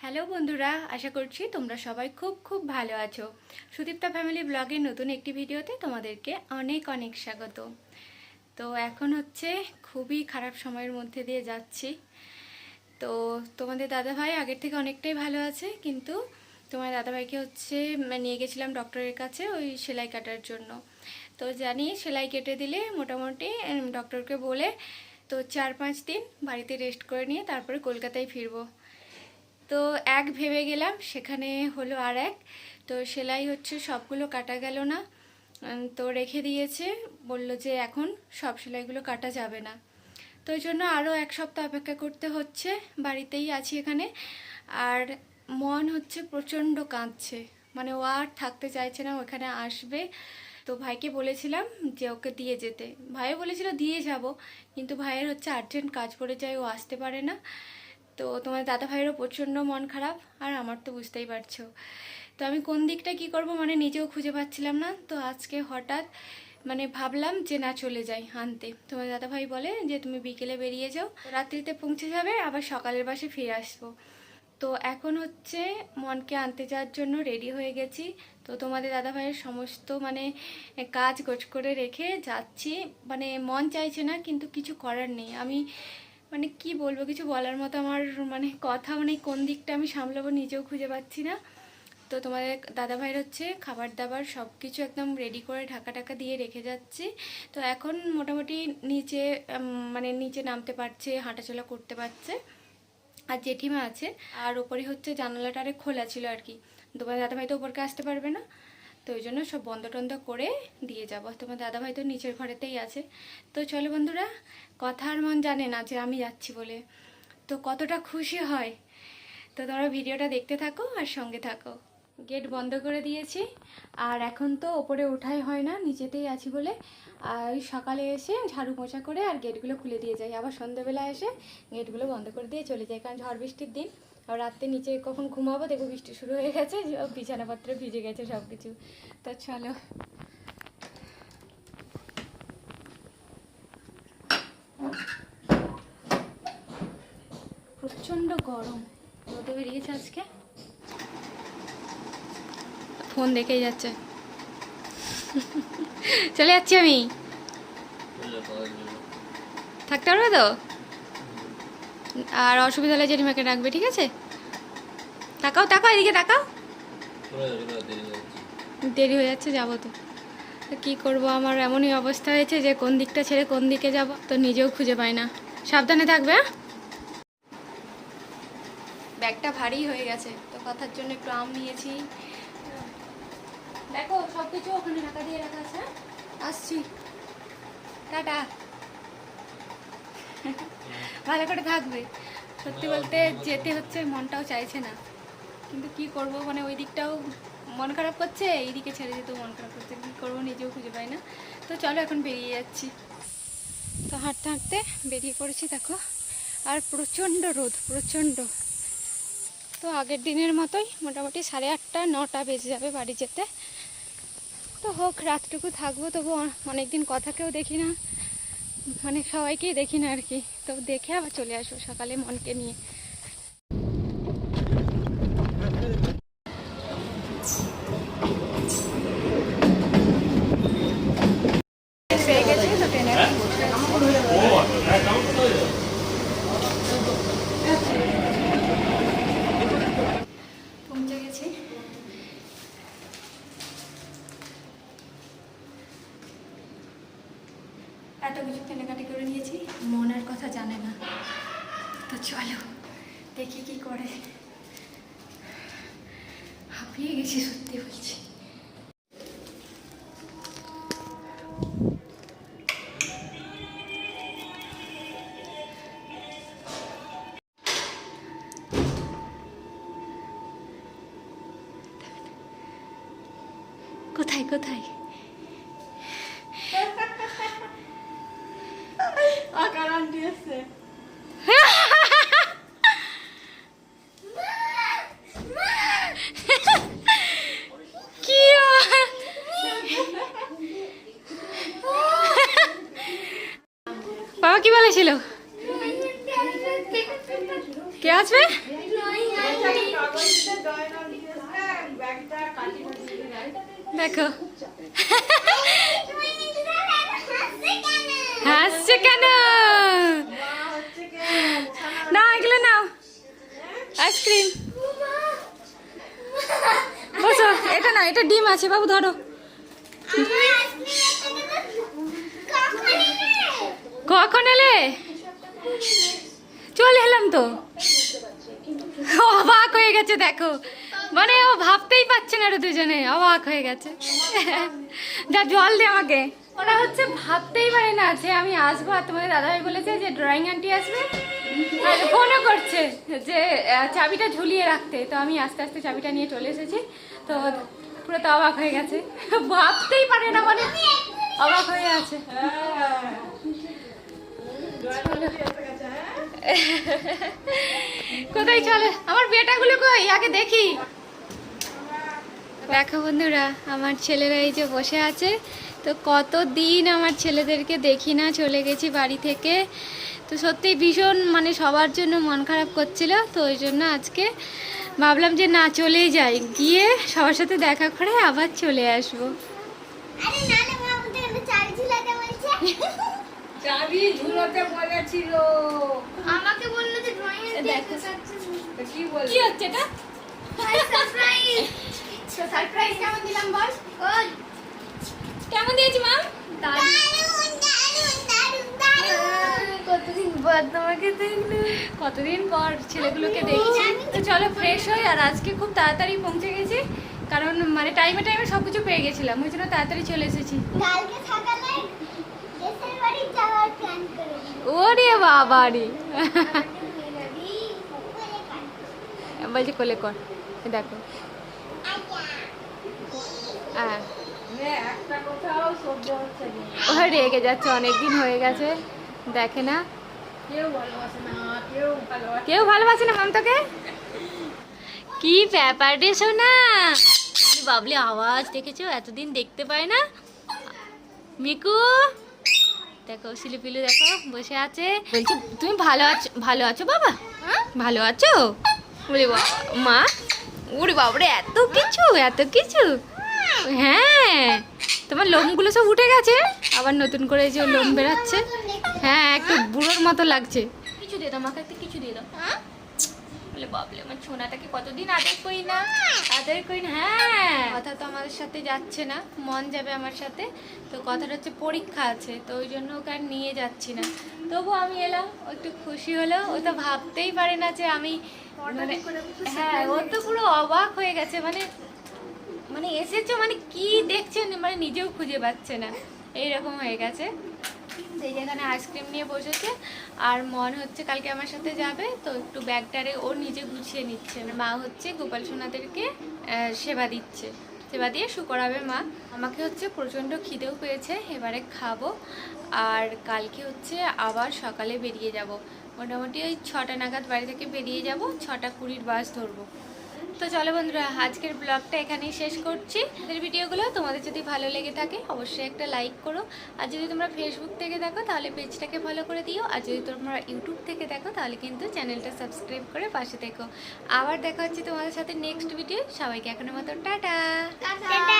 Hello বন্ধুরা, আশা করছি তোমরা সবাই খুব খুব ভালো আছো। সুদীপ্তা ফ্যামিলি ব্লগের নতুন একটি ভিডিওতে তোমাদেরকে অনেক অনেক স্বাগত। তো এখন হচ্ছে খুবই খারাপ সময়ের মধ্যে দিয়ে যাচ্ছি। তো তোমাদের দাদাভাই আগের থেকে অনেকটাই ভালো আছে, কিন্তু তোমার দাদাভাইকে হচ্ছে নিয়ে গেছিলাম ডক্টরের কাছে ওই সেলাই কাটার জন্য। তো জানি সেলাই কেটে দিলে মোটামুটি ডক্টরকে বলে তো 4-5 দিন বাড়িতে রেস্ট করে নিয়ে তারপরে কলকাতায় ফিরবো। তো এক ভেবে গেলাম, সেখানে হলো আর এক। তো সেলাই হচ্ছে সবগুলো কাটা গেল না, তো রেখে দিয়েছে, বলল যে এখন সব সেলাইগুলো কাটা যাবে না। তো ওই জন্য আরও 1 সপ্তাহ অপেক্ষা করতে হচ্ছে। বাড়িতেই আছি এখানে। আর মন হচ্ছে প্রচণ্ড কাঁদছে, মানে ও আর থাকতে চাইছে না, ওখানে আসবে। তো ভাইকে বলেছিলাম যে ওকে দিয়ে যেতে, ভাইও বলেছিল দিয়ে যাব, কিন্তু ভাইয়ের হচ্ছে আর্জেন্ট কাজ পড়ে যায়, ও আসতে পারে না। তো তোমার দাদা ভাইয়েরও প্রচণ্ড মন খারাপ, আর আমার তো বুঝতেই পারছো। তো আমি কোন দিকটা কি করব মানে নিজেও খুঁজে পাচ্ছিলাম না। তো আজকে হঠাৎ মানে ভাবলাম যে না, চলে যাই আনতে। তোমার দাদা ভাই বলে যে তুমি বিকেলে বেরিয়ে যাও, রাত্রিতে পৌঁছে যাবে, আবার সকালের বাসে ফিরে আসবো। তো এখন হচ্ছে মনকে আনতে যাওয়ার জন্য রেডি হয়ে গেছি। তো তোমাদের দাদা ভাইয়ের সমস্ত মানে কাজ গোছ করে রেখে যাচ্ছি। মানে মন চাইছে না, কিন্তু কিছু করার নেই। আমি মানে কি বলবো, কিছু বলার মতো আমার মানে কথাও নেই, কোন দিকটা আমি সামলাবো নিজেও খুঁজে পাচ্ছি না। তো তোমাদের দাদা ভাইয়ের হচ্ছে খাবার দাবার সব কিছু একদম রেডি করে ঢাকা টাকা দিয়ে রেখে যাচ্ছি। তো এখন মোটামুটি নিচে মানে নিচে নামতে পারছে, হাঁটাচলা করতে পারছে। আর জেঠিমা আছে, আর ওপরে হচ্ছে জানালাটা আরে খোলা ছিল আর কি। তোমার দাদাভাই তো ওপরকে আসতে পারবে না, তো ওই জন্য সব বন্ধ টন্ধ করে দিয়ে যাব। তোমার দাদাভাই তো নিচের ঘরেতেই আছে। তো চলো বন্ধুরা, কথা আর মন জানে না যে আমি যাচ্ছি বলে তো কতটা খুশি হয়। তো তোমরা ভিডিওটা দেখতে থাকো আর সঙ্গে থাকো। গেট বন্ধ করে দিয়েছি, আর এখন তো ওপরে ওঠাই হয় না, নিচেতেই আছি বলে। আর ওই সকালে এসে ঝাড়ু মোছা করে আর গেটগুলো খুলে দিয়ে যাই, আবার সন্ধ্যাবেলা এসে গেটগুলো বন্ধ করে দিয়ে চলে যাই, কারণ ঝড় বৃষ্টির দিন। আর রাত্রে নিচে কখন ঘুমাবো দেখবো বৃষ্টি শুরু হয়ে গেছে, বিছানাপত্রে ভিজে গেছে সব কিছু। তো চলো। প্রচণ্ড গরম, রোদে বেরিয়েছে আজকে। ফোন দেখেই যাচ্ছে। চলে যাচ্ছি আমি, থাকতে পারবে তো? আর অসুবিধা হলে জেঠিমাকে ডাকবে, ঠিক আছে? তাকাও তাকাও, এদিকে তাকাও। দেরি হয়ে যাচ্ছে, যাবো তো। কী করবো, আমার এমনই অবস্থা হয়েছে যে কোন দিকটা ছেড়ে কোন দিকে যাব তো নিজেও খুঁজে পাই না। সাবধানে থাকবে। ব্যাগটা ভারী হয়ে গেছে, তো কথার জন্য একটু আম নিয়েছি। দেখো সব কিছু ওখানে ঢাকা দিয়ে রাখা আছে। আসছি, টাটা। ভালো করে থাকবে। সত্যি বলতে যেতে হচ্ছে, মনটাও চাইছে না, কিন্তু কি করব, মানে ওই দিকটাও মন খারাপ করছে, এইদিকে ছেড়ে যেতেও মন খারাপ করছে, কী করবো নিজেও খুঁজে পাই না। তো চলো এখন বেরিয়ে যাচ্ছি। তো হাঁটতে হাঁটতে বেরিয়ে পড়েছি দেখো, আর প্রচণ্ড রোদ, প্রচণ্ড। তো আগের দিনের মতোই মোটামুটি 8:30-9টা বেজে যাবে বাড়ি যেতে। তো হোক, রাতটুকু থাকবো, তবু অনেকদিন কথাকেও দেখি না, মানে সবাইকেই দেখি না আর কি। তো দেখে আবার চলে আসবো সকালে মনকে নিয়ে। পেয়ে গেছি, তো ট্রেনে পৌঁছে গেছি। এত কিছু কেনাকাটি করে নিয়েছি, মনের কথা জানে না। তো চলো দেখি কি করে। হাঁপিয়ে গেছি সত্যি বলছি। কোথায় কোথায় কি বাবা কি বলেছিল? কে আসবে? দেখো হাসছে কেন? না এগুলো নাও, আইসক্রিম। বসো, এটা না, এটা ডিম আছে বাবু, ধরো। কখন এলে? চলে এলাম তো। অবাক হয়ে গেছে দেখো, মানে ও ভাবতেই পারছে না, দুজনে অবাক হয়ে গেছে। যা জল দে আমাকে। ওরা হচ্ছে ভাবতেই পারে না যে আমি আসবো, আর তোমাদের দাদাভাই বলেছে যে ড্রয়িং আন্টি আসবে, আর ফোনও করছে যে চাবিটা ঝুলিয়ে রাখতে। তো আমি আস্তে আস্তে চাবিটা নিয়ে চলে এসেছি। তো পুরো তো অবাক হয়ে গেছে, ভাবতেই পারে না, মানে অবাক হয়ে আছে। কোথায় চলে আমার বেটাগুলো, কই আগে দেখি। দেখো বন্ধুরা, আমার ছেলেরা এই যে বসে আছে। তো কতদিন আমার ছেলেদেরকে দেখি না, চলে গেছি বাড়ি থেকে। তো সত্যি ভীষণ মানে সবার জন্য মন খারাপ করছিল। তো ওই জন্য আজকে ভাবলাম যে না, চলেই যাই, গিয়ে সবার সাথে দেখা করে আবার চলে আসবো। চাবি ঝুলোতে বলেছিল, আমাকে বললো যে ড্রয়িং এর দেখো কি বল কি হচ্ছে এটা? সারপ্রাইজ। তো সারপ্রাইজ কেমন দিলাম বল? গুড। কেমন দিয়েছি মা? কতদিন পর তোমাকে দেখলো। কতদিন পর ছেলেগুলোকে দেখছি। তো চলো ফ্রেশ হই। আর আজকে খুব তাড়াতাড়ি পৌঁছে গেছি, কারণ মানে টাইমে টাইমে সব কিছু পেয়ে গেছিলাম, ওই জন্য তাড়াতাড়ি চলে এসেছি। কালকে সকালে দেশের বাড়ি যাওয়ার প্ল্যান করেছি। ওরে বাবা রে, বলছি কোলে কর, দেখো। হ্যাঁ, একটা কোথাও সহ্য হচ্ছে না, ও রেগে যাচ্ছে, অনেকদিন হয়ে গেছে দেখে না। কেউ ভালোবাসে না, কেউ ভালোবাসে কেউ ভালোবাসে না মমতাকে। কি ব্যাপার রে সোনা, বাবলি আওয়াজ দেখেছো, এতদিন দেখতে পায় না। মিকু দেখো, শিলিপিলু দেখো বসে আছে। বলছি তুমি ভালো আছো? ভালো আছো বাবা? ভালো আছো? ওরে বাবা মা, ওরে বাবারে এত কিছু, এত কিছু। হ্যাঁ, তোমার লোমগুলো সব উঠে গেছে, আবার নতুন করে যে লোম বেরাচ্ছে। হ্যাঁ, একটু বুড়োর মতো লাগছে। কিছু দিয়ে দাও, আমাকে একটা কিছু দিয়ে দাও। বলে বাবলে আমার ছোনাটাকে কতদিন আদর করি না, আদর করি না। হ্যাঁ, কথা তো আমাদের সাথে যাচ্ছে না, মন যাবে আমার সাথে। তো কথাটা হচ্ছে পরীক্ষা আছে, তো ওই জন্য ওকে আর নিয়ে যাচ্ছি না। তবু আমি এলাম, ও একটু খুশি হলো। ও তো ভাবতেই পারে না যে আমি মানে, হ্যাঁ ও তো পুরো অবাক হয়ে গেছে, মানে মানে এসেছো মানে কি দেখছেন, মানে নিজেও খুঁজে পাচ্ছে না, এইরকম হয়ে গেছে। সেই যেখানে আইসক্রিম নিয়ে বসেছে, আর মন হচ্ছে কালকে আমার সাথে যাবে। তো একটু ব্যাগটারে ও নিজে গুছিয়ে নিচ্ছে। মা হচ্ছে গোপাল সোনাদেরকে সেবা দিচ্ছে, সেবা দিয়ে শুকরাবে মা। আমাকে হচ্ছে প্রচণ্ড খিদেও পেয়েছে, এবারে খাবো। আর কালকে হচ্ছে আবার সকালে বেরিয়ে যাব, মোটামুটি ওই 6টা নাগাদ বাড়ি থেকে বেরিয়ে যাব, 6:20 বাস ধরবো। তো চলো বন্ধুরা, আজকের ব্লগটা এখানেই শেষ করছি। এর ভিডিওগুলো তোমাদের যদি ভালো লেগে থাকে অবশ্যই একটা লাইক করো। আর যদি তোমরা ফেসবুক থেকে দেখো তাহলে পেজটাকে ফলো করে দিও। আর যদি তোমরা ইউটিউব থেকে দেখো তাহলে কিন্তু চ্যানেলটা সাবস্ক্রাইব করে পাশে থেকো। আবার দেখা হচ্ছে তোমাদের সাথে নেক্সট ভিডিও। সবাইকে এখনের মতো টাটা। টাটা।